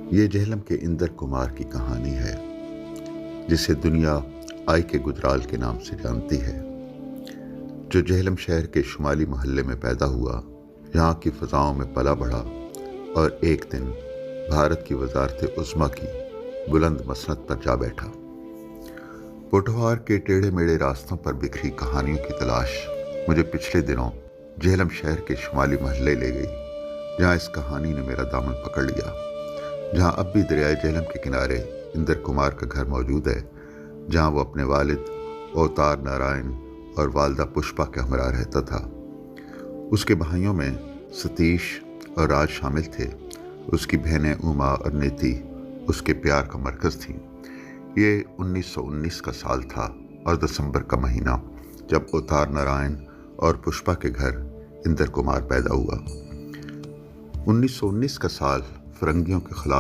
یہ جہلم کے اندر کمار کی کہانی ہے، جسے دنیا آئی کے گجرال کے نام سے جانتی ہے، جو جہلم شہر کے شمالی محلے میں پیدا ہوا، یہاں کی فضاؤں میں پلا بڑھا اور ایک دن بھارت کی وزارت عظمیٰ کی بلند مسند پر جا بیٹھا۔ پوٹھوہار کے ٹیڑھے میڑھے راستوں پر بکھری کہانیوں کی تلاش مجھے پچھلے دنوں جہلم شہر کے شمالی محلے لے گئی، جہاں اس کہانی نے میرا دامن پکڑ لیا، جہاں اب بھی دریائے جہلم کے کنارے اندر کمار کا گھر موجود ہے، جہاں وہ اپنے والد اوتار نارائن اور والدہ پشپا کے ہمراہ رہتا تھا۔ اس کے بھائیوں میں ستیش اور راج شامل تھے، اس کی بہنیں اوما اور نیتی اس کے پیار کا مرکز تھیں۔ یہ 1919 کا سال تھا اور دسمبر کا مہینہ، جب اوتار نارائن اور پشپا کے گھر اندر کمار پیدا ہوا۔ 1919 کا سال فرنگیوں کے خلاف